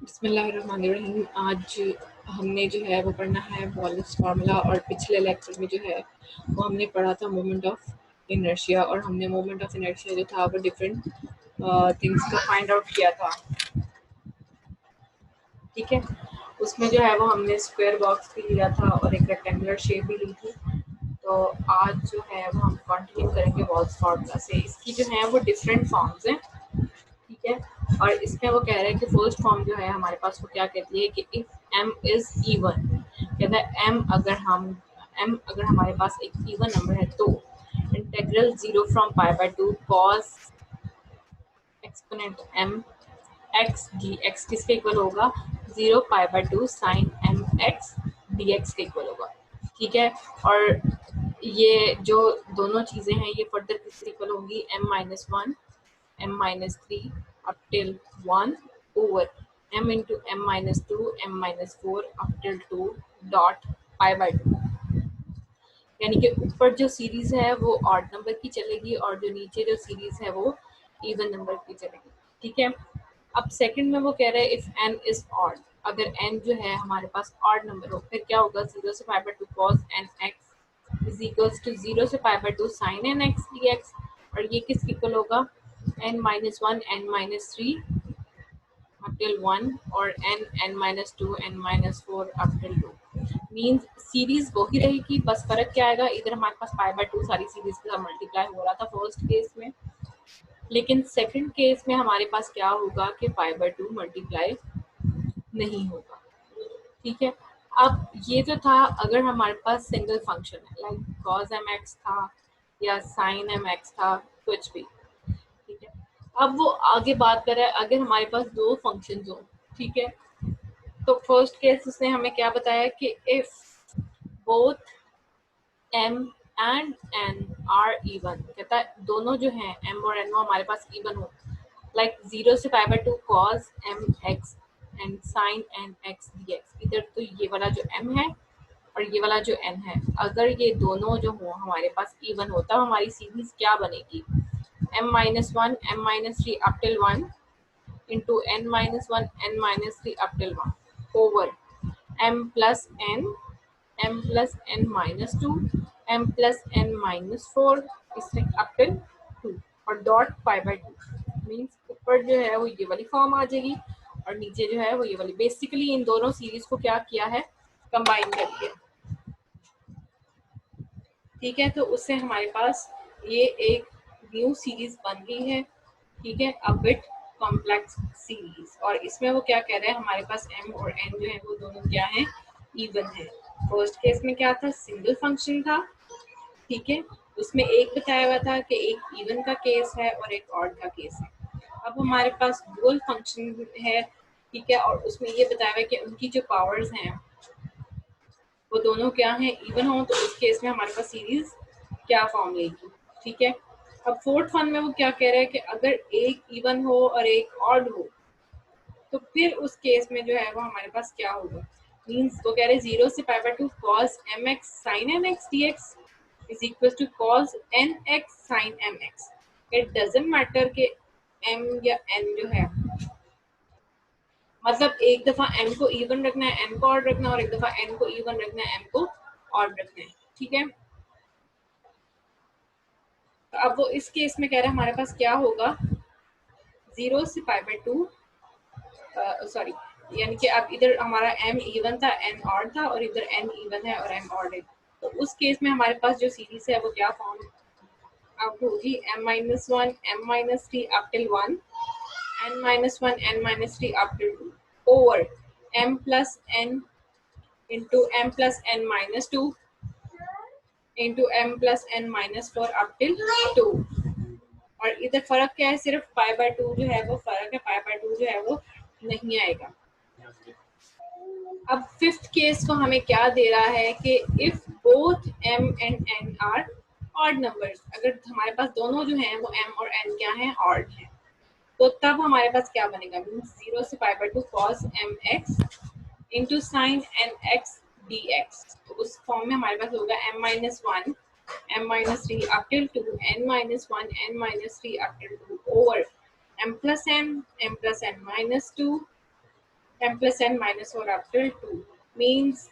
बिस्मिल्लाहिर्रहमानिर्रहीम। आज हमने जो है वो पढ़ना है वॉल्स फार्मूला, और पिछले लेक्चर में जो है वो हमने पढ़ा था मोमेंट ऑफ इनर्शिया, और हमने मोमेंट ऑफ इनर्शिया जो था वो डिफरेंट थिंग्स का फाइंड आउट किया था। ठीक है, उसमें जो है वो हमने स्क्वायर बॉक्स भी लिया था और एक रेक्टेंगुलर शेप भी ली थी। तो आज जो है वो हम कंटिन्यू करेंगे वॉल्स फार्मूला से। इसकी जो है वो डिफरेंट फॉर्म्स हैं, ठीक है। और इसमें वो कह रहे हैं कि फर्स्ट फॉर्म जो है हमारे पास वो क्या कहती है कि इफ m इज इवन, कहता है m अगर हमारे पास एक इवन नंबर है तो integral 0 from pi by 2 cos exponent m x dx किसके इक्वल होगा, 0 पाई by 2 sin m x dx के इक्वल होगा। ठीक है, और ये जो दोनों चीजें हैं ये फर्दर किसके इक्वल होंगी, m-1 m-3 up till 1 over m into m-2 m-4 up till 2 dot pi by 2। यानी कि ऊपर जो सीरीज है वो ऑड नंबर की चलेगी और जो नीचे जो सीरीज है वो इवन नंबर की चलेगी। ठीक है, अब सेकंड में वो कह रहे हैं इफ n इज ऑड, अगर n जो है हमारे पास ऑड नंबर हो फिर क्या होगा, 0 से pi by 2 cos n x is equals to 0 से pi by 2 sin n x dx, और ये किसके इक्वल होगा, n-1 n-3 up till 1 और n-2 n-4 up till 2। Means series वही रहेगी, बस फर्क क्या आएगा, इधर हमारे पास पाई बाय 2 सारी सीरीज के साथ मल्टीप्लाई हो रहा था फर्स्ट केस में, लेकिन सेकंड केस में हमारे पास क्या होगा कि पाई बाय 2 मल्टीप्लाई नहीं होगा। ठीक है, अब ये जो था अगर हमारे पास सिंगल फंक्शन है लाइक cos mx था या sin mx था, कुछ भी। ठीक है, अब वो आगे बात कर रहा है अगर हमारे पास दो फंक्शन हो। ठीक है, तो फर्स्ट केस उसने हमें क्या बताया कि if both m and n are even, कहता है दोनों जो हैं m और n वो हमारे पास इवन हो, लाइक 0 से pi by 2 cos m x and sin n x dx। इधर तो ये वाला जो m है और ये वाला जो n है, अगर ये दोनों जो हो हमारे पास इवन हो तब हमारी सीरीज क्या बनेगी, m-1 m-3 up till 1 into n-1 n-3 up till 1 over m plus n plus n minus 2 m plus n minus 4 इससे up till 2 और डॉट पाई बाय 2। मीन्स ऊपर जो है वो ये वाली फॉर्म आ जाएगी और नीचे जो है वो ये वाली। बेसिकली इन दोनों सीरीज को क्या किया है, कंबाइन कर दिया। ठीक है, तो उससे हमारे पास ये एक न्यू सीरीज बन गई है। ठीक है, अ बिट कॉम्प्लेक्स सीरीज, और इसमें वो क्या कह रहे हैं हमारे पास m और n जो है वो दोनों क्या है, इवन है। फर्स्ट केस में क्या था, सिंगल फंक्शन था। ठीक है, उसमें एक बताया हुआ था कि एक इवन का केस है और एक ऑड का केस है। अब हमारे पास डुअल फंक्शन है। ठीक है, और उसमें ये बताया हुआ है कि उनकी जो पावर्स हैं वो दोनों क्या है, इवन हो, तो उस केस में हमारे पास सीरीज क्या फॉर्म लेगी। ठीक है, अब फोर्थ वन में वो क्या कह रहे हैं कि अगर एक इवन हो और एक ऑड हो तो फिर उस केस में जो है वो हमारे पास क्या होगा, मीन्स वो कह रहे हैं 0 से pi by 2 cos mx sin nx dx is equal to cos nx sin mx। It doesn't matter कि m या n जो है, मतलब एक दफा m को इवन रखना है, n को ऑड रखना है, और एक दफा n को इवन रखना है, m को ऑड रखना है। ठीक है, तो अब वो इस केस में कह रहे हैं हमारे पास क्या होगा, 0 से पाई बाय 2 सॉरी, यानी कि अब इधर हमारा m इवन था n ऑड था और इधर n इवन है और m ऑड है। तो उस केस में हमारे पास जो सीरीज है वो क्या फॉर्म अब होगी, m-1 m-3 up till 1 n-1 n-3 up till 2 over m plus n into m plus n minus 2 into m plus n minus 4 up till 2। और इधर फर्क क्या है, सिर्फ पाई बाय 2 जो है वो फर्क है, पाई बाय 2 जो है वो नहीं आएगा। अब फिफ्थ केस को हमें क्या दे रहा है कि if both m and n are odd numbers, अगर हमारे पास दोनों जो हैं वो m और n क्या हैं, ऑड हैं, तो तब हमारे पास क्या बनेगा, मीन्स 0 से pi by 2 cos mx into sine nx dx। तो उस फॉर्म में हमारे पास होगा m-1 m-3 up till 2 n-1 n-3 up till 2 over m plus n minus 2 m plus n minus 4 up till 2 means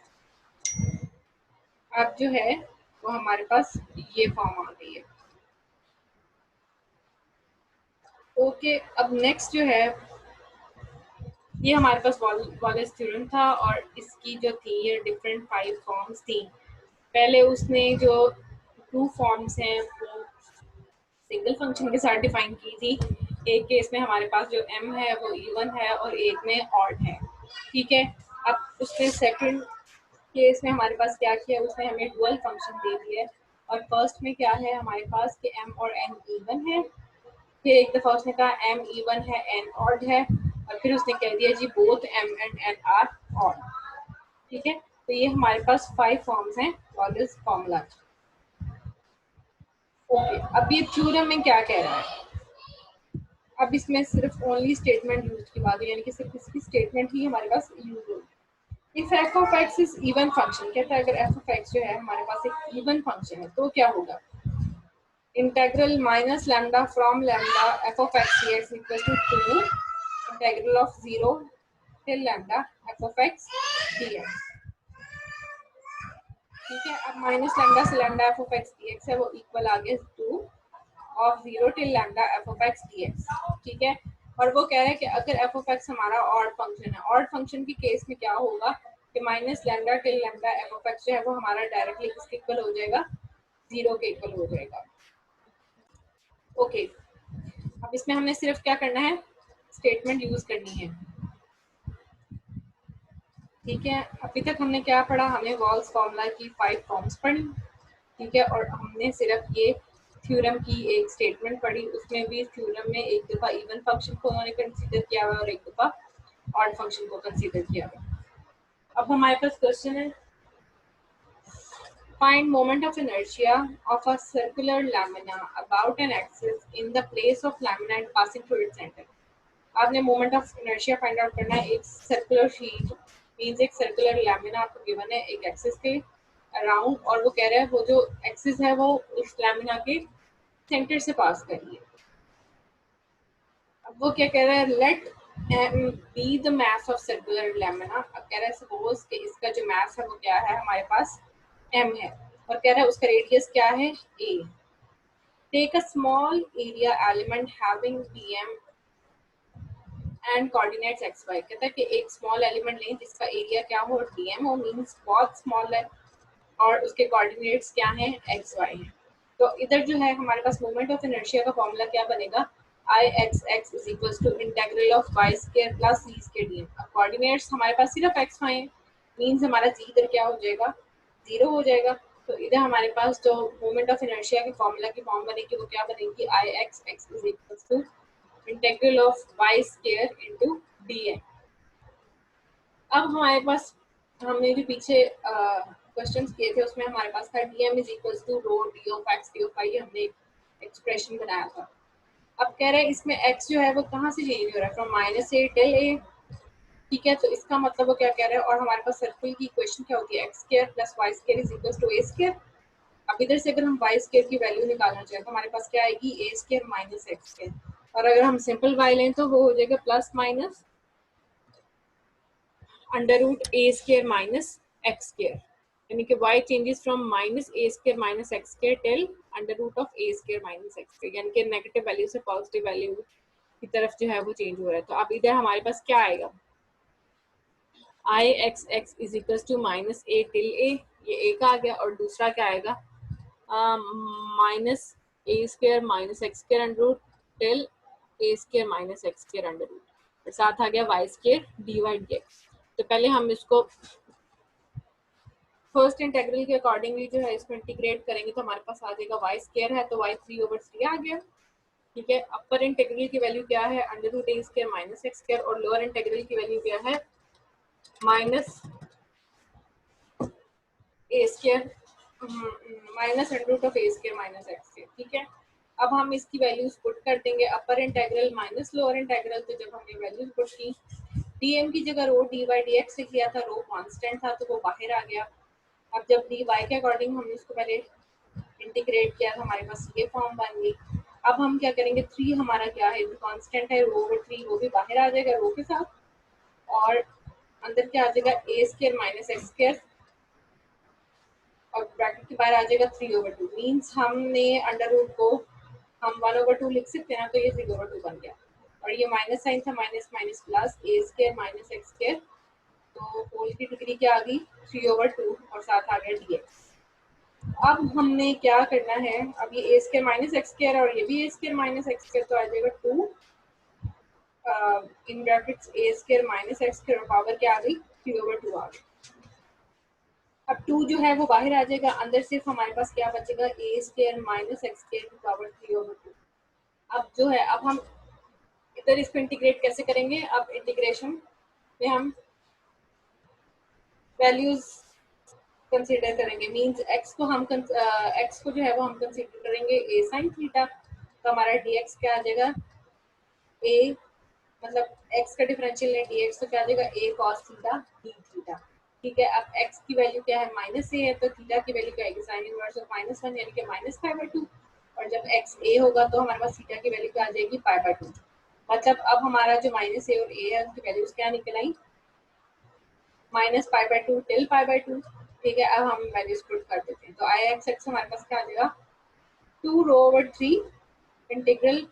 अब जो है वो हमारे पास ये फॉर्म आ गई है। ओके, अब नेक्स्ट जो है ये हमारे पास वॉलेस थ्योरम था और इसकी जो थी ये डिफरेंट 5 फॉर्म्स थी। पहले उसने जो 2 फॉर्म्स हैं वो सिंगल फंक्शन के साथ डिफाइन की थी। एक केस में हमारे पास जो m है वो इवन है और एक में ऑड है, ठीक है। अब उसने सेकंड केस में हमारे पास क्या किया, उसने हमें डुअल फंक्शन दे दिया है और फर्स्ट में क्या है हमारे पास कि m और n इवन है। फिर एक दफ़ा उसने कहा m इवन है n ऑड है और फिर उसने कह दिया जी both m and n are odd, ठीक है। तो ये हमारे पास 5 फॉर्म्स हैं वॉलेस फॉर्मूला। ओके, अब ये थ्योरम में क्या कह रहा है, अब इसमें सिर्फ ओनली स्टेटमेंट यूज की बात है, यानी कि सिर्फ इसकी स्टेटमेंट ही हमारे पास यूज होगी। If F of x is even function, कहता है अगर एफ ऑफ एक्स जो है हमारे पास एक इवन फंक्शन है तो क्या होगा, integral minus lambda from lambda f of x d x equal to 2 integral of 0 till lambda f of x d x, ठीक है। अब माइनस लैम्डा से lambda f of x d x है वो इक्वल आ गया 2 of 0 till lambda f of x d x, ठीक है। और वो कह रहा है कि अगर एफ ऑफ एक्स हमारा ऑड फंक्शन है, ऑड फंक्शन के केस में क्या होगा कि minus lambda till lambda f of x जो है वो हमारा डायरेक्टली किसके इक्वल हो जाएगा, 0 के इक्वल हो जाएगा। ओके, अब इसमें हमने सिर्फ क्या करना है, स्टेटमेंट यूज करनी है, ठीक है। अभी तक हमने क्या पढ़ा, हमने वॉल्स फॉर्मूला की 5 फॉर्म्स पढ़ी, ठीक है। और हमने सिर्फ ये थ्योरम की एक स्टेटमेंट पढ़ी, उसमें भी थ्योरम में एक दफ़ा इवन फंक्शन को उन्होंने कंसीडर किया हुआ और एक दफ़ा ऑड फंक्शन को कंसीडर किया हुआ। अब हमारे पास क्वेश्चन है, find moment of inertia of a circular lamina about an axis in the place of lamina and passing through its center। आपने moment of inertia find out करना है, एक सर्कुलर शीट मींस एक सर्कुलर लैमिना आपको given है एक axis के around, और वो कह रहा है वो जो एक्सिस है वो उस लैमिना के सेंटर से पास करिए। अब वो क्या कह रहा है, let m be the mass of circular lamina. अब कह रहा है सपोज कि इसका जो मास है वो क्या है हमारे पास m है और कह रहा है उसका रेडियस क्या है a। Take a small area element having dm and coordinates x y, कहता है कि एक स्मॉल एलिमेंट लें जिसका एरिया क्या हो dm हो, मींस बहुत स्मॉल है और उसके कोऑर्डिनेट्स क्या हैं एक्स वाई हैं। तो इधर जो है हमारे पास मोमेंट ऑफ इनर्शिया का फॉर्मूला क्या बनेगा, I x x is equal to integral of Y square plus C square D M. अब कोऑर्डिनेट्स हमारे पास सिर्फ एक्स वाई हैं, मींस हमारा जी इधर क्या हो जाएगा, 0 हो जाएगा। तो इधर हमारे पास जो मोमेंट ऑफ इनर्शिया के फॉर्मूला की फॉर्म बनेगी वो क्या बनेगी, I x x is equal to integral of Y square into D M. अब हमारे पास हमने जो पीछे क्वेश्चंस किए थे उसमें हमारे पास था dm is equal to rho d of x d of y, हमने एक्सप्रेशन बनाया था। अब कह रहे हैं इसमें x जो है वो कहाँ से चेंज हो रहा है, फ्रॉम माइनस ए टिल ए, ठीक है। तो इसका मतलब वो क्या कह रहे हैं, और हमारे पास सर्कल की इक्वेशन क्या होती है, x square plus y square is equal to a square. अब इधर से अगर हम वाई स्क्वायर की वैल्यू निकालना चाहें तो हमारे पास क्या आएगी, ए स्क्वायर माइनस एक्स स्क्वायर, और अगर हम सिंपल वाई लें तो वो हो जाएगा plus minus under root a square minus x square, यानी कि y changes from minus A square minus x square till under root of a square minus x square, यानी कि नेगेटिव वैल्यू से पॉजिटिव वैल्यू की तरफ जो है वो चेंज हो रहा है। तो अब इधर हमारे पास क्या आएगा, I x x is equal to minus A till A, ये ए का आ गया, और दूसरा क्या आएगा minus A square minus x square under root till A square minus x square under root, और साथ आ गया Y square D Y D X. तो पहले हम इसको फर्स्ट इंटेग्रल के अकॉर्डिंगली जो है इसको इंटीग्रेट करेंगे तो हमारे पास आ जाएगा वाई स्क्वायर है तो वाई 3/3 आ गया, ठीक है। अपर इंटेग्रल की वैल्यू क्या है, under root a square minus x square, और लोअर इंटेग्रल की वैल्यू क्या है, minus A square minus under root of a square minus x square, ठीक है। अब हम इसकी वैल्यूज पुट कर देंगे, upper integral minus lower integral, तो जब हमने वैल्यूज पुट की डीएम की जगह rho d Y D x लिख लिया था, रो कांस्टेंट था तो वो बाहर आ गया। अब जब डी वाई के अकॉर्डिंग हमने इसको पहले इंटीग्रेट किया तो हमारे पास ये फॉर्म बन गई। अब हम क्या करेंगे, 3 हमारा क्या है, जो कांस्टेंट है रो ओवर 3 वो भी बाहर आ जाएगा रो के साथ, और अंदर क्या आ जाएगा ए स्क्वायर माइनस एक्स स्क्वायर और ब्रैकेट के बाहर आ जाएगा 3/2 मीन्स हमने अंडर रूट को हम 1/2 लिख सकते हैं ना, तो ये 3/2 बन गया और ये माइनस साइन था, माइनस माइनस प्लस ए स्क्वायर माइनस एक्स स्क्वायर, तो होल की डिग्री क्या आ गई 3/2 और साथ आ गया dx। अब हमने क्या करना है, अब ये ए स्क्वायर माइनस एक्स स्क्वायर और ये भी ए स्क्वायर माइनस एक्स स्क्वायर, तो आ जाएगा 2 in brackets A square minus x square और पावर क्या आ गई 3/2 आ गई। अब 2 जो है वो बाहर आ जाएगा, अंदर सिर्फ हमारे पास क्या बचेगा ए स्क्वायर माइनस एक्स स्क्वायर की पावर 3/2। अब जो है अब हम इधर इसको इंटीग्रेट कैसे करेंगे, अब इंटीग्रेशन में हम वैल्यूज कंसीडर करेंगे, मींस एक्स को हम एक्स को जो है वो हम कंसीडर करेंगे ए साइन थीटा, तो हमारा dx क्या आ जाएगा ए, मतलब x का डिफरेंशियल लें dx, तो क्या आ जाएगा a cos theta d theta. ठीक है, अब x की वैल्यू क्या है माइनस a है, तो थीटा की वैल्यू क्या आएगी साइन इनवर्स ऑफ -1 यानी कि -π/2 और जब x a होगा तो हमारे पास थीटा की वैल्यू क्या आ जाएगी π/2। मतलब अब हमारा जो माइनस a और a है उनकी वैल्यूज क्या निकल आई -π/2 टिल π/2। ठीक है, अब हम वैल्यूज पुट कर देते हैं, तो आई एक्स एक्स हमारे पास क्या आ जाएगा 2 ρ/3 इंटीग्रल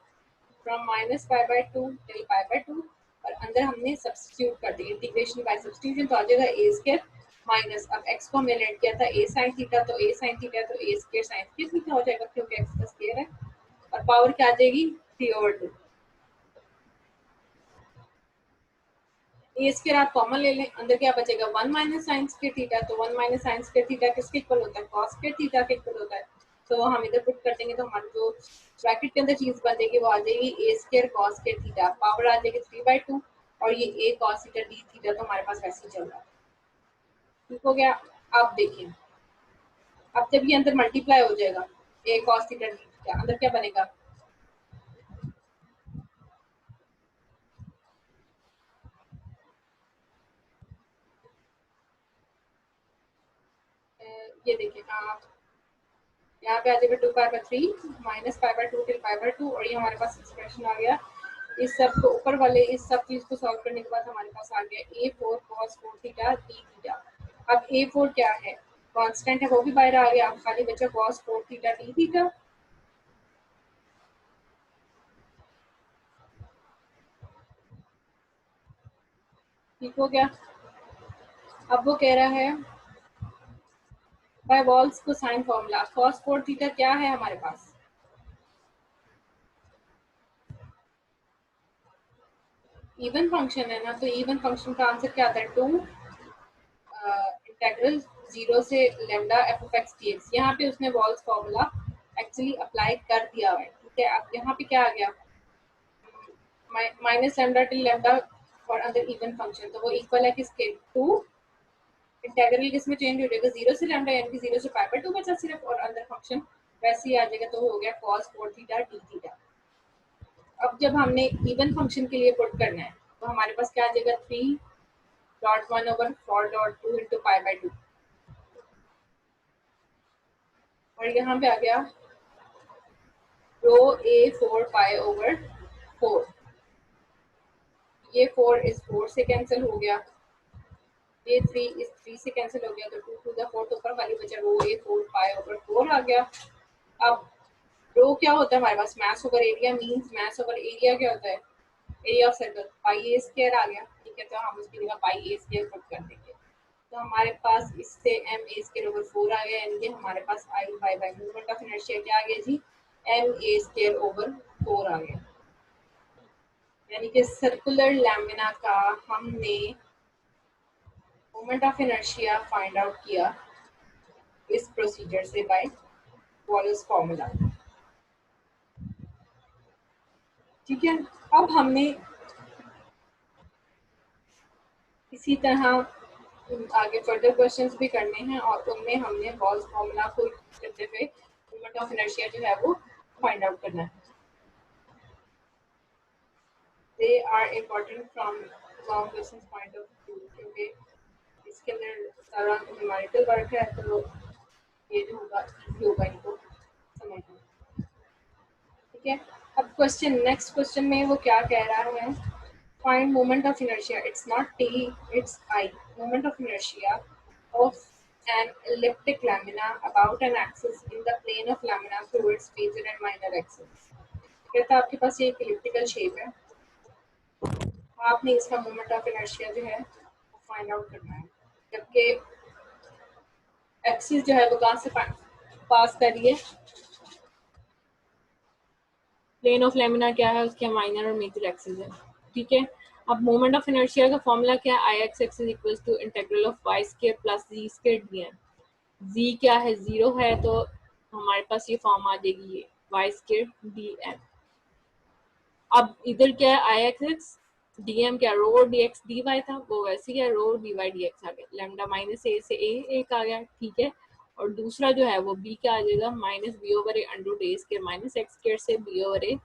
फ्रॉम -π/2 टिल π/2 और अंदर हमने सब्स्टिट्यूट कर दिया इंटीग्रेशन बाय सब्स्टिट्यूशन, तो आ जाएगा ए स्क्वायर माइनस, अब एक्स को हमने लेट किया था ए साइन थीटा, तो ए साइन थीटा तो ए स्क्वायर साइन थीटा हो जाएगा क्योंकि एक्स का स्क्वायर है और पावर क्या आ जाएगी 3/2। ए स्क्वायर आप कॉमन ले लें, अंदर क्या बचेगा 1 माइनस साइन स्क्वायर थीटा, तो 1 माइनस साइन स्क्वायर थीटा किसके इक्वल होता है कॉस स्क्वायर थीटा के इक्वल होता है, तो हम इधर पुट कर देंगे तो हमारी जो ब्रैकेट के अंदर चीज बन जाएगी वो आ जाएगी A square cos square theta, power आ जाएगी 3/2 और ये A cos theta D theta तो हमारे पास वैसे ही चल रहा है। ठीक हो गया। अब देखिए, अब जब ये अंदर मल्टीप्लाई हो जाएगा ए कॉस थीटा डी थीटा, अंदर क्या बनेगा ये देखिए आप यहाँ पे आ जाएगा 2π/3 -π/2 टिल π/2 और ये हमारे पास एक्सप्रेशन आ गया। इस सब को ऊपर वाले इस सब चीज को सॉल्व करने के बाद हमारे पास आ गया a4 cos 4 theta d theta. अब a4 क्या है कांस्टेंट है, वो भी बाहर आ गया, अब खाली बचा cos 4 थीटा d थीटा। ठीक हो गया। अब वो कह रहा है बाय वॉल्स को साइन फॉर्मूला cos 4 थीटा क्या है हमारे पास इवन फंक्शन है ना, तो इवन फंक्शन का आंसर क्या आता है 2 इंटीग्रल 0 से lambda F of x d x. यहाँ पे उसने वॉल्स फॉर्मूला एक्चुअली अप्लाई कर दिया है। ठीक है, अब यहाँ पे क्या आ गया माइनस लेमडा टिल लेमडा और अंदर इवन फंक्शन, तो वो इक्वल है किसके 2 इंटीग्रल किसमें चेंज हो जाएगा 0 से लेमडा यानी कि 0 से π/2 बचा सिर्फ और अंदर फंक्शन वैसे ही आ जाएगा, तो हो गया cos 4 थीटा d थीटा। अब जब हमने इवन फंक्शन के लिए पुट करना है तो हमारे पास क्या आ जाएगा 3.1/4.2 इंटू π/2 और यहाँ पे आ गया रो a4π/4, ये 4 इस 4 से कैंसिल हो गया, ये 3 इस 3 से कैंसिल हो गया, तो 2 टू द 4 ऊपर वाली बचा रो a4π/4 आ गया। अब रो क्या होता है हमारे पास mass over area, means mass over area क्या होता है area of circle pi A square आ गया। ठीक है, तो हम उसकी जगह पाई ए स्क्वायर पुट कर देंगे, तो हमारे पास इससे एम ए स्क्वायर ओवर 4 आ गया, यानी कि हमारे पास I by movement of inertia क्या आ गया जी एम ए स्क्वायर ओवर 4 आ गया, यानी कि सर्कुलर लैमिना का हमने moment of inertia find out किया इस प्रोसीजर से बाय वॉल्स फॉर्मूला। ठीक है, अब हमने इसी तरह आगे फर्दर क्वेश्चंस भी करने हैं और उनमें हमने वॉल्स फॉर्मूला को यूज करते हुए मोमेंट ऑफ इनर्शिया जो है वो फाइंड आउट करना है। They are important from long questions point of view, क्योंकि इसके अंदर सारा न्यूमेरिकल वर्क है, तो ये जो होगा इजी होगा इनको समझना। ठीक है, अब क्वेश्चन नेक्स्ट क्वेश्चन में वो क्या कह रहा है Find moment of inertia. It's not T, it's I. Moment of inertia of an elliptic lamina about an axis in the plane of lamina through its major and minor axis. कहता है आपके पास ये एक elliptical shape है, आपने इसका moment of inertia जो है वो find out करना है, जबकि axis जो है वो कहाँ से पास कर रही है, प्लेन ऑफ लेमिना क्या है, उसके माइनर और मेजर एक्सिस है, ठीक है। अब मोमेंट ऑफ इनर्शिया का फॉर्मूला क्या है, I x x is equal to integral of Y square plus ji square D M. G क्या है, जीरो है, तो हमारे पास ये फॉर्म आ जाएगी, ये वाई स्क्वायर डी एम। अब इधर क्या है, I x x, D M क्या, रो डी एक्स डी वाई था, वो वैसे क्या रो डी वाई डी एक्स आ गया, लेमडा माइनस ए से ए एक आ गया, ठीक है। और दूसरा जो है वो बी क्या आ जाएगा, minus B over A under root a square minus x square से B over A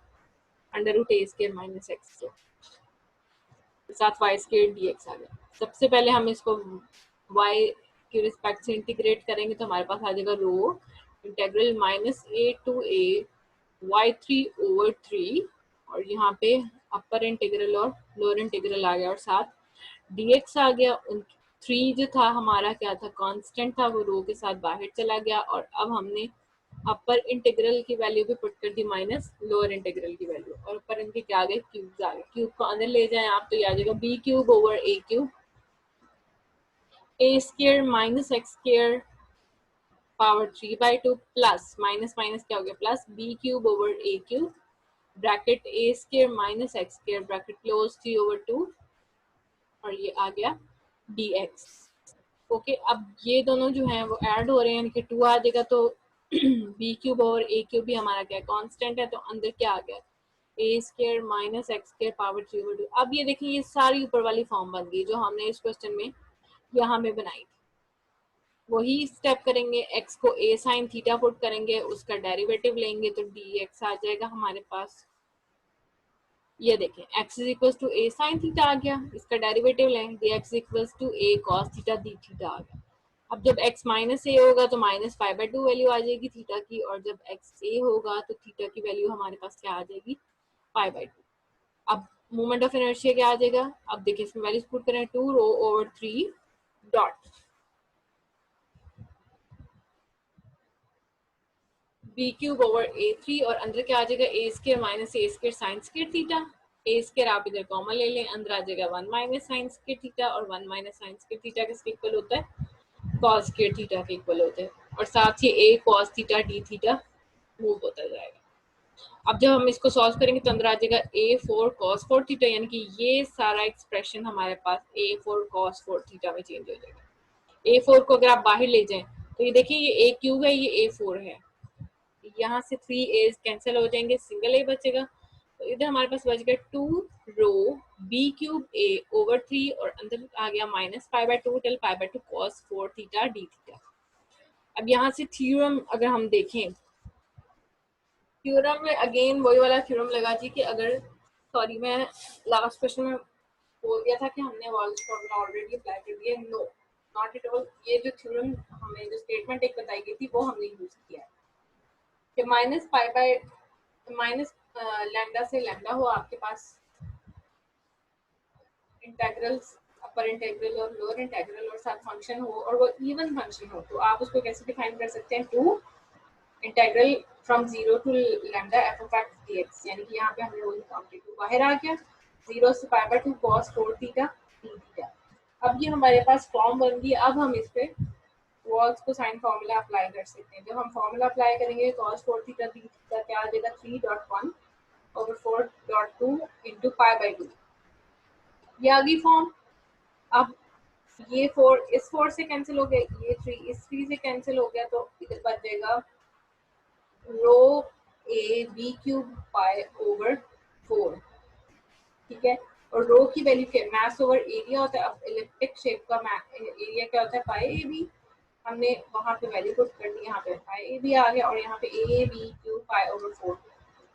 under root a square minus x के साथ वाई स्क्वायर डी एक्स आ गया। सबसे पहले हम इसको वाई के रिस्पेक्ट से इंटीग्रेट करेंगे तो हमारे पास आ जाएगा rho integral minus A to A Y three over three, और यहाँ पे अपर इंटीग्रल और लोअर इंटीग्रल आ गया, और साथ डी एक्स आ गया। थ्री जो था हमारा क्या था, कांस्टेंट था, वो रो के साथ बाहर चला गया, और अब हमने अपर इंटीग्रल की वैल्यू भी पुट कर दी माइनस लोअर इंटीग्रल की वैल्यू, और ऊपर इनके क्या आ गए, क्यूब आ गए। क्यूब को अंदर ले जाएं आप तो ये आ जाएगा B cube over A cube, A square minus x square power 3/2 plus minus minus क्या हो गया plus B cube over A cube bracket A square minus x square bracket close 3/2, और ये आ गया डी एक्स। ओके, अब ये दोनों जो हैं वो ऐड हो रहे हैं, यानी कि 2 आ जाएगा, तो बी क्यूब और ए क्यूब भी हमारा क्या कांस्टेंट है, तो अंदर क्या आ गया, A square minus x square power 3/2। अब ये देखिए ये सारी ऊपर वाली फॉर्म बन गई जो हमने इस क्वेश्चन में यहाँ में बनाई थी। वही स्टेप करेंगे, एक्स को ए साइन थीटा पुट करेंगे, उसका डेरिवेटिव लेंगे तो डी एक्स आ जाएगा हमारे पास। ये देखें x is equal to A sine theta आ गया, इसका डेरिवेटिव लें, D x equal to A cos theta D theta आ गया। अब जब x माइनस ए होगा तो माइनस 5/2 वैल्यू आ जाएगी थीटा की, और जब x ए होगा तो थीटा की वैल्यू हमारे पास क्या आ जाएगी, 5/2। अब मोमेंट ऑफ इनर्शिया क्या आ जाएगा, अब देखिए इसमें वैल्यूज पुट करें, 2 rho over 3 dot B cube over A three, और अंदर क्या आ जाएगा, ए square minus A square sine square theta, A square आप इधर कॉमन ले लें, अंदर आ जाएगा 1 माइनस साइन स्क्वायर थीटा, और 1 माइनस साइन स्क्वायर थीटा किसके इक्वल होता है, कॉस स्क्वायर थीटा के इक्वल होते हैं, और साथ ही A cos theta D theta move होता जाएगा। अब जब हम इसको सॉल्व करेंगे तो अंदर आ जाएगा ए फोर कॉस फोर थीटा, यानी कि ये सारा एक्सप्रेशन हमारे पास ए फोर कॉस फोर थीटा में चेंज हो जाएगा। ए फोर को अगर आप बाहर ले जाएं तो ये देखिए ये ए क्यूब है, ये ए फोर है, यहाँ से 3 ए कैंसिल हो जाएंगे, सिंगल ए बचेगा, तो इधर हमारे पास बच गया 2 रो बी क्यूब ए ओवर 3, और अंदर आ गया minus 5/2 till 5/2 cos 4 theta D theta. अब यहाँ से थ्योरम अगर हम देखें, थ्योरम में अगेन वही वाला थ्योरम लगा जी कि अगर, सॉरी मैं लास्ट क्वेश्चन में बोल दिया था कि हमने वॉल्स फॉर्मूला ऑलरेडी अप्लाई कर दिया, नो नॉट एट ऑल। ये जो थ्योरम हमें जो स्टेटमेंट एक बताई गई थी वो हमने यूज किया है कि minus pi by minus lambda से लैम्डा हो आपके पास इंटेग्रल्स, अपर इंटेग्रल और लोअर इंटेग्रल, और साथ फंक्शन हो और वो इवन फंक्शन हो, तो आप उसको कैसे डिफाइन कर सकते हैं, two integral from 0 to lambda f of x dx, यानी कि यहाँ पे हमने वो निकाल टू बाहर आ गया, 0 से π/2 cos 4 थीटा डी थीटा। अब ये हमारे पास फॉर्म बन गई, अब हम इस पे वॉल्स को साइन फार्मूला अप्लाई कर सकते हैं। जब हम फार्मूला अप्लाई करेंगे cos 4 थीटा डी थीटा क्या आ जाएगा, 3.1 over 4.2 into π/2, ये आ गई फॉर्म। अब ये 4 इस 4 से कैंसिल हो गया, ये 3 इस 3 से कैंसिल हो गया, तो इधर बच जाएगा rho A B cube pi over 4, ठीक है। और रो की वैल्यू क्या, मास ओवर एरिया होता है। अब इलिप्टिक शेप का एरिया क्या होता है, पाई ए बी, हमने वहां पे वैल्यू पुट कर दी, यहाँ पे पाई ए बी आ गया, और यहाँ पे a B cube pi over 4,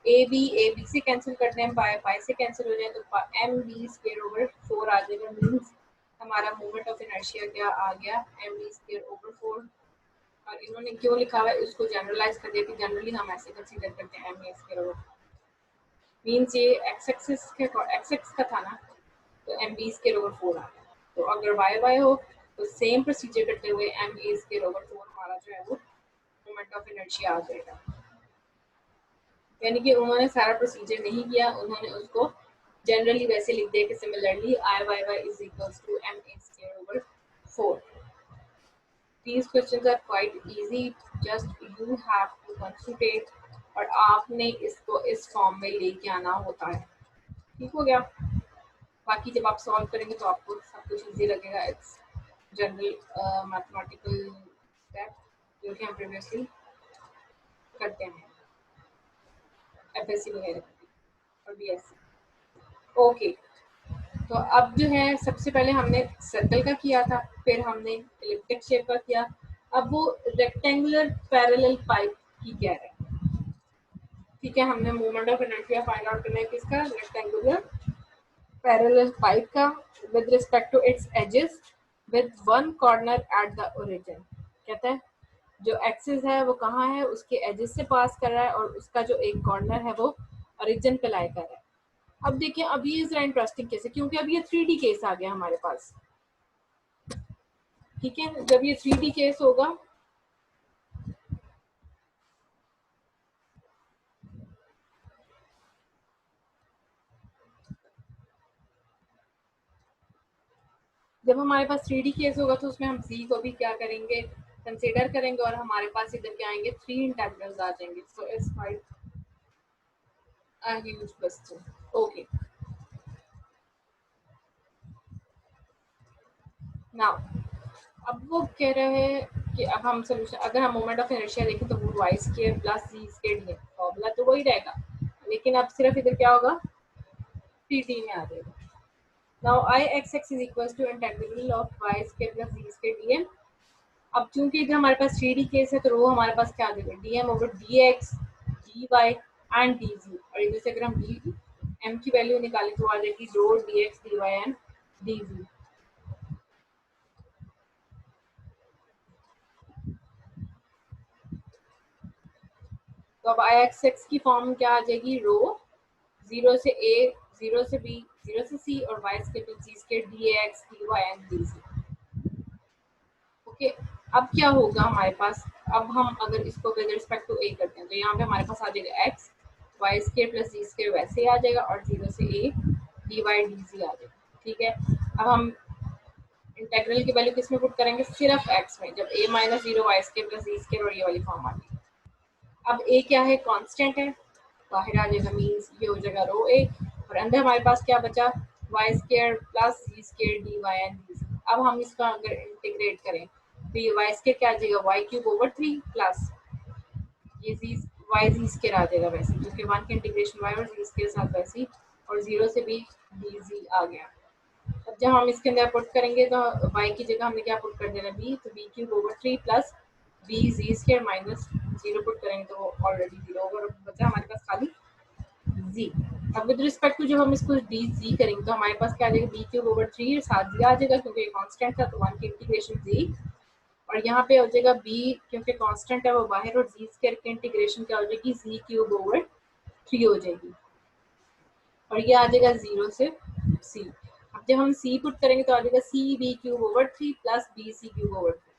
a b से कैंसिल करते हैं, पाई पाई से कैंसिल हो जाए तो एम बी स्क्वायर ओवर 4 आ जाएगा, मींस हमारा मोमेंट ऑफ इनर्शिया क्या आ गया, एम बी स्क्वायर ओवर 4। और इन्होंने क्यों लिखा हुआ है उसको जनरलाइज कर दिया कि जनरली हम ऐसे कंसीडर करते हैं m a square over, means ये एक्स एक्सिस का था ना, तो एम बी स्केयर ओवर 4 आ गया। तो अगर वाई वाई हो तो सेम प्रोसीजर करते हुए एम ए स्केयर ओवर 4 हमारा जो है वो मोमेंट ऑफ इनर्शिया आ जाएगा। यानी कि उन्होंने सारा प्रोसीजर नहीं किया, उन्होंने उसको जनरली वैसे लिख दिया कि similarly I y y is equals to m a square over 4। These questions are quite easy, just you have to concentrate और आपने इसको इस फॉर्म में लेके आना होता है। ठीक हो गया। बाकी जब आप सॉल्व करेंगे तो आपको सब कुछ इजी लगेगा। इट्स जनरल मैथमेटिकल स्टेप जो कि हम प्रीवियसली करते हैं एफएससी वगैरह और बीएससी। ओके, तो अब जो है सबसे पहले हमने सर्कल का किया था, फिर हमने इलिप्टिक शेप का किया। अब वो रेक्टेंगुलर पैरेलल पाइप की कह रहे हैं। ठीक है, हमने moment of inertia find out करना है किसका, रेक्टेंगुलर पैरेलल पाइप का with respect to its axes with one corner at the origin. कहता है जो एक्सिस है वो कहाँ है, उसके एजेस से पास कर रहा है और उसका जो एक कॉर्नर है वो ओरिजिन पे लाई कर रहा है। अब देखिए अब ये जरा इंटरेस्टिंग केस है क्योंकि अब ये 3D केस आ गया हमारे पास। ठीक है, जब ये 3D केस होगा जब हमारे पास 3D केस होगा तो उसमें हम z को भी क्या करेंगे, कंसीडर करेंगे और हमारे पास इधर क्या आएंगे, 3 इंटेग्रल्स आ जाएंगे। So it's quite a huge question. Okay, now अब वो कह रहे हैं कि अब हम सोल्यूशन, अगर हम मोमेंट ऑफ इनर्शिया देखें तो वो वाई स्क्वायर प्लस जी स्क्वायर डी है, फॉर्मूला तो वही रहेगा, लेकिन अब सिर्फ इधर क्या होगा, 3D में आ जाएगा। Now I x x is equal to integral of Y square plus ji square D M. अब चूंकि इधर हमारे पास 3D केस है तो रो हमारे पास क्या आ जाएगा, d m over d x D Y and D z. और इधर से अगर हम डी एम की वैल्यू निकालें तो आ जाएगी rho D x D Y and D G. तो अब आई एक्स एक्स की फॉर्म क्या आ जाएगी, रो 0 से ए 0 से बी 0 से सी और y square plus z square d x D Y and D z. Okay, अब क्या होगा हमारे पास, अब हम अगर इसको विद रिस्पेक्ट टू ए करते हैं तो यहाँ पे हमारे पास आ जाएगा x y square plus z square वैसे ही आ जाएगा और 0 से a d Y d z आ जाएगा। ठीक है, अब हम इंटेग्रल की वैल्यू किस में पुट करेंगे, सिर्फ एक्स में, जब ए minus 0 Y square plus z square और ये वाली फॉर्म आ जाएगी। अब ए क्या है, कांस्टेंट है, बाहर आ जाएगा, मींस ये हो जाएगा रो ए और अंदर हमारे पास क्या बचा, y square plus z square d Y and D z. अब हम इसका अगर इंटीग्रेट करें तो ये वाई स्केयर क्या आ जाएगा, वाई क्यूब ओवर 3 प्लस ये जी वाई जी स्केयर आ जाएगा वैसे, क्योंकि 1 के इंटीग्रेशन वाई और जी स्केयर साथ वैसे ही, और 0 से भी डी जी आ गया। अब जब हम इसके अंदर पुट करेंगे तो y की जगह हमने क्या पुट कर देना, b, तो b cube over 3 plus b जी स्क्वायर माइनस 0 पुट करेंगे तो ऑलरेडी 0 होगा, बचा हमारे पास खाली z। अब विद रिस्पेक्ट टू जब हम इसको डी जी करेंगे तो हमारे पास क्या आ जाएगा, b क्यूब ओवर 3 साथ जी आ जाएगा क्योंकि कांस्टेंट था तो 1 की इंटीग्रेशन z, और यहाँ पे हो जाएगा b क्योंकि कांस्टेंट है वो बाहर, और जी स्क्वायर की इंटीग्रेशन क्या हो जाएगी, z क्यूब ओवर 3 हो जाएगी और ये आ जाएगा 0 से c। अब जब हम c पुट करेंगे तो आ जाएगा c b cube over 3 plus b c cube over 3।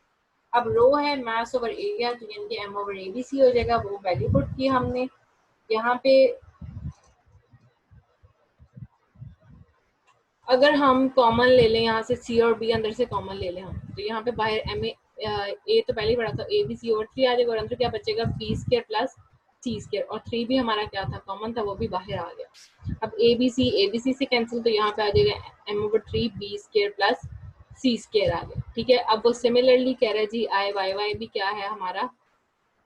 अब रो है मास ओवर एरिया तो यानी कि m over a b c हो जाएगा, वो वैल्यू पुट की हमने यहाँ पे। अगर हम कॉमन ले लें यहाँ से c और b अंदर से कॉमन ले लें हम, तो यहाँ पे बाहर m ए तो पहले ही पड़ा था, ए बी सी ओवर 3 आ जाएगा और अंदर क्या बचेगा, बी स्क्वायर प्लस सी स्क्वायर, और 3 भी हमारा क्या था, कॉमन था, वो भी बाहर आ गया। अब ए बी सी से कैंसिल तो यहाँ पे आ जाएगा m over 3 b square plus सी स्क्वायर आ गया। ठीक है, अब वो सिमिलरली कह रहा है जी आई वाई वाई भी क्या है हमारा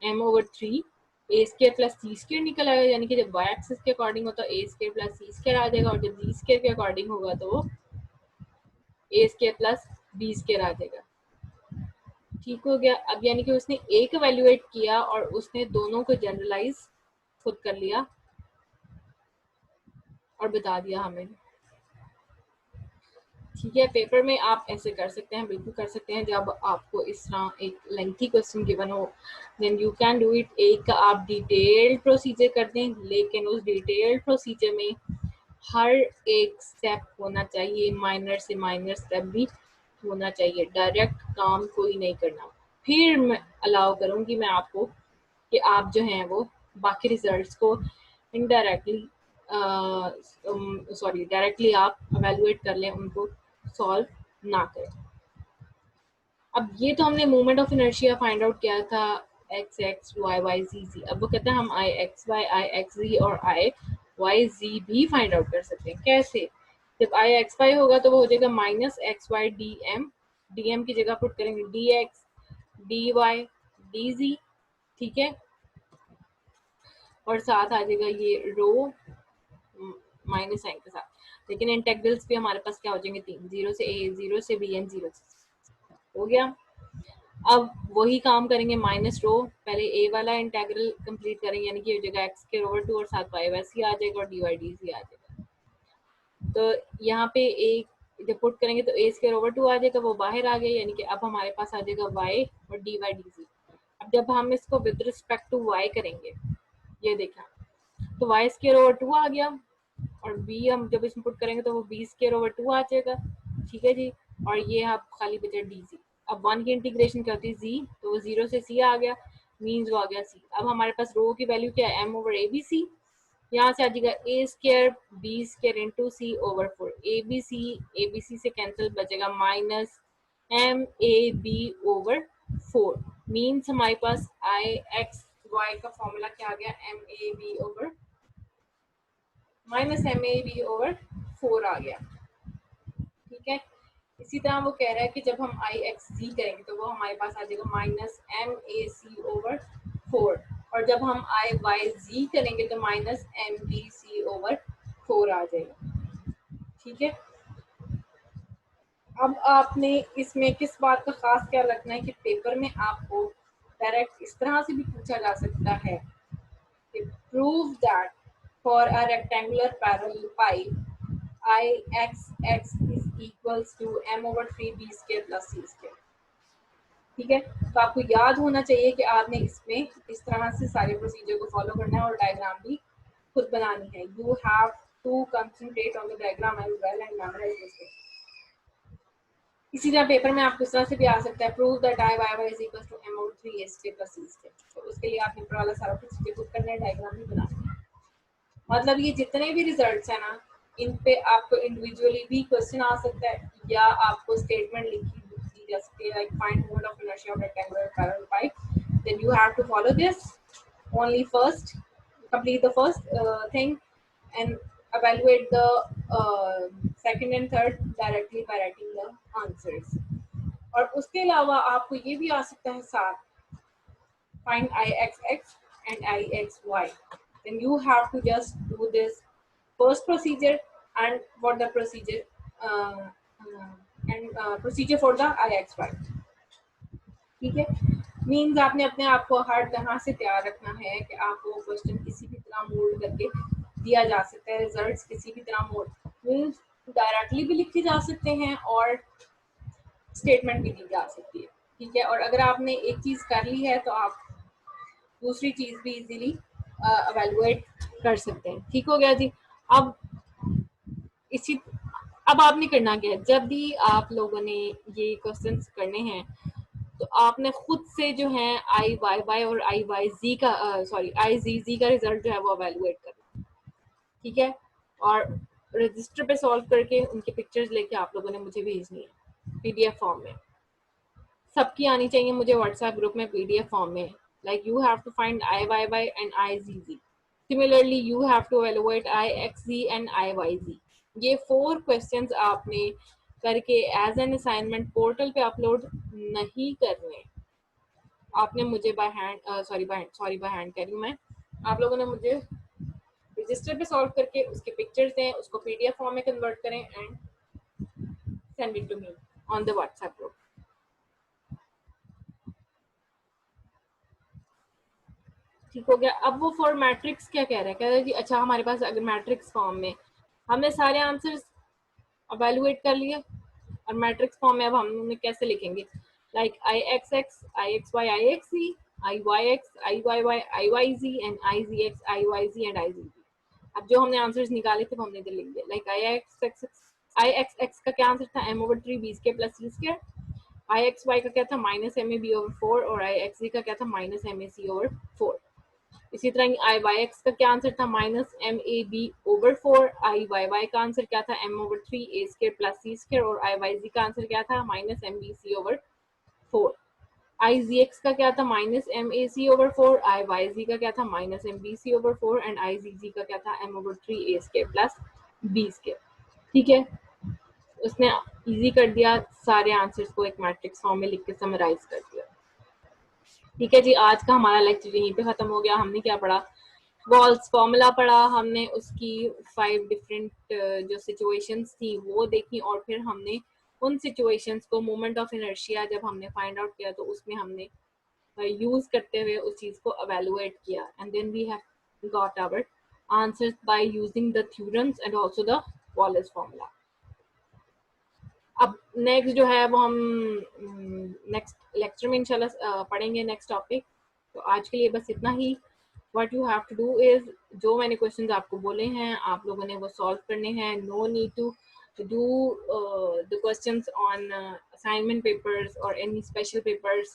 m over 3 a square plus C square निकल आएगा, यानी कि जब वाई एक्सिस के अकॉर्डिंग हो तो ए स्क्वायर प्लस सी स्क्वायर आ जाएगा और जब जी स्क्वायर के अकॉर्डिंग होगा तो ए स्क्वायर प्लस बी स्क्वायर आ जाएगा। ठीक हो गया। अब यानी कि उसने एक इवेल्युएट किया और उसने दोनों को जनरलाइज खुद कर लिया और बता दिया हमें। ठीक है, पेपर में आप ऐसे कर सकते हैं, बिल्कुल कर सकते हैं, जब आपको इस तरह एक लेंथी क्वेश्चन गिवन हो then you can do it. एक आप डिटेल्ड प्रोसीजर कर दें, लेकिन उस डिटेल्ड प्रोसीजर में हर एक स्टेप होना चाहिए, माइनर से माइनर स्टेप भी होना चाहिए, डायरेक्ट काम कोई नहीं करना। फिर मैं अलाउ करूँगी मैं आपको कि आप जो हैं वो बाकी रिजल्ट्स को इनडायरेक्टली डायरेक्टली आप एवेलुएट कर लें, उनको सॉल्व ना करें। अब ये तो हमने moment of inertia find out किया था, एक्स एक्स वाई वाई जी जी। अब वो कहता है हम आई एक्स वाई, आई एक्स जी और आई वाई जी भी फाइंड आउट कर सकते हैं। कैसे? जब आई एक्स वाई होगा तो वो हो जाएगा minus x y d m, d m की जगह पुट करेंगे d x D Y d z, ठीक है, और साथ आ जाएगा ये रो माइनस साइन के साथ। लेकिन इंटेग्रल्स भी हमारे पास क्या हो जाएंगे? तीन, जीरो से ए, जीरो से बी एंड जीरो से, हो गया। अब वही काम करेंगे माइनस रो, पहले ए वाला इंटेग्रल कंप्लीट करेंगे, यानी कि हो जाएगा एक्स के ओवर टू और साथ वाई वैसे आ जाएगा और डी वाई डी सी आ जाएगा। तो यहाँ पे एक जब पुट करेंगे तो ए स्क्वायर ओवर टू आ जाएगा, वो बाहर आ गया, यानी कि अब हमारे पास आ जाएगा वाई और डी वाई डी सी। अब जब हम इसको विद रिस्पेक्ट टू वाई करेंगे, ये देखा, तो वाई स्क्वायर ओवर टू आ गया, और बी हम जब इसमें पुट करेंगे तो वो बी स्क्वायर ओवर टू आ जाएगा, ठीक है जी। और ये आप खाली बचा डी सी। अब वन की इंटीग्रेशन करती है जी, तो वो जीरो से सी आ गया, मीन्स वो आ गया सी। अब हमारे पास रो की वैल्यू क्या है? M over a b c. यहाँ से आ जाएगा ए square b square into c over four, a b c से कैंसिल, बचेगा minus m a b over four. Means हमारे पास आई एक्स वाई का फॉर्मूला क्या आ गया? M a b over minus m a b over four आ गया, ठीक है। इसी तरह वो कह रहा है कि जब हम आई एक्स जी करेंगे तो वो हमारे पास आ जाएगा minus m a c over four, और जब हम आई वाई जी करेंगे तो minus m b c over four आ जाएगा, ठीक है। अब आपने इसमें किस बात का खास ख्याल रखना है कि पेपर में आपको डायरेक्ट इस तरह से भी पूछा जा सकता है कि prove that for a rectangular parallel pipe I x x is equals to m over three b square plus C square, ठीक है। तो आपको याद होना चाहिए कि आपने इसमें इस तरह से सारे प्रोसीजर को फॉलो करना है और डायग्राम भी खुद बनानी है। You have to concentrate on the diagram as well and memorise this. इसी तरह पेपर में आपको इस तरह से भी आ सकता है, prove that I y y is equal to m over three s k plus C square. तो उसके लिए आपने ऊपर वाला सारा प्रोसीजर खुद करना है, डायग्राम भी बनाना है। मतलब ये जितने भी रिजल्ट्स हैं ना, इन पे आपको इंडिविजुअली भी क्वेश्चन आ सकता है, या आपको स्टेटमेंट लिखी दी जा सकती है, like find moment of inertia of rectangular parallel pipe, then you have to follow this only first, complete the first thing and evaluate the second and third directly by writing the answers. और उसके अलावा आपको ये भी आ सकता है साथ, find ixx and ixy, then you have to just do this first procedure and what the procedure procedure for the ixy, ठीक है। मीन्स आपने अपने आप को हर तरह से तैयार रखना है कि आपको क्वेश्चन किसी भी तरह मोल्ड करके दिया जा सकता है, रिजल्ट्स किसी भी तरह मोल्ड मीन्स डायरेक्टली भी लिखे जा सकते हैं और स्टेटमेंट भी दी जा सकती है, ठीक है। और अगर आपने एक चीज कर ली है तो आप दूसरी चीज भी इजीली एवेलुएट कर सकते हैं, ठीक हो गया जी। अब इसी अब आपने करना क्या है, जब भी आप लोगों ने ये क्वेश्चंस करने हैं तो आपने खुद से जो है आई वाई वाई और आई वाई जी का आई जी जी का रिजल्ट जो है वो एवेलुएट करना, ठीक है। और रजिस्टर पे सॉल्व करके उनकी पिक्चर्स लेके आप लोगों ने मुझे भेजनी है पीडीएफ फॉर्म में, सबकी आनी चाहिए मुझे व्हाट्सएप ग्रुप में पीडीएफ फॉर्म में, like you have to find I y y and I z z, similarly you have to evaluate I x z and I Y z. ये 4 क्वेश्चंस आपने करके एज एन असाइनमेंट पोर्टल पे upload नहीं करने, आपने मुझे by hand by hand कह रही हूँ मैं, आप लोगों ने मुझे रजिस्टर पे सॉल्व करके उसके पिक्चर्स दें, उसको पीडीएफ फॉर्म में कन्वर्ट करें and send it to me on the WhatsApp group, ठीक हो गया। अब वो फॉर मैट्रिक्स क्या कह रहा है, कह रहा है कि अच्छा हमारे पास अगर मैट्रिक्स फॉर्म में हमने सारे आंसर्स अवेलुएट कर लिए और मैट्रिक्स फॉर्म में अब हम कैसे लिखेंगे, like I x x I x y I x z, I y x I y y I Y ji and I z x I Y ji and I z z. अब जो हमने answers निकाले थे वो हमने इधर लिख दिया। लाइक आई एक्स एक्स का क्या आंसर था, m over 3 b square plus C square. I x y का क्या था, minus m a b over 4, और आई एक्स जी का क्या था, minus m a c over 4। इसी तरह आई वाई एक्स का क्या आंसर था, minus m a b over 4। I y y का आंसर क्या था, m over 3 a square plus C square, और आई वाई जी का आंसर क्या था, minus m b c over 4। I z x का क्या था, minus m a c over 4। I Y z का क्या था, minus m b c over 4। And I z z का क्या था, m over 3 a square plus B square. ठीक है, उसने इजी कर दिया, सारे आंसर्स को एक मैट्रिक्स फॉर्म में लिख के समराइज कर दिया। ठीक है जी, आज का हमारा लेक्चर यहीं पे खत्म हो गया। हमने क्या पढ़ा, वॉल्स फॉर्मूला पढ़ा हमने, उसकी 5 डिफरेंट जो सिचुएशंस थी वो देखी, और फिर हमने उन सिचुएशंस को मोमेंट ऑफ इनर्शिया जब हमने फाइंड आउट किया तो उसमें हमने यूज करते हुए उस चीज को evaluate किया, and then we have got our answers by using the theorems and also the Wallis formula. अब नेक्स्ट जो है वो हम नेक्स्ट लेक्चर में इंशाल्लाह पढ़ेंगे नेक्स्ट टॉपिक। तो आज के लिए बस इतना ही। What you have to do is, जो मैंने क्वेश्चंस आपको बोले हैं आप लोगों ने वो सॉल्व करने हैं। No need to do the questions on assignment papers or any special papers.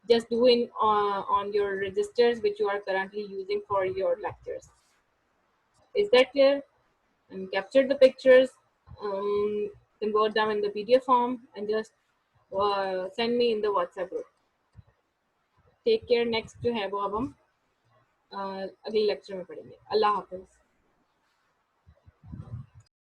Just do in on your registers which you are currently using for your lectures. Is that clear? And capture the pictures, convert them in the PDF form, and just send me in the WhatsApp group. Take care. Next जो है वो अब हम अगले lecture में पढ़ेंगे। अल्लाह हाफिज।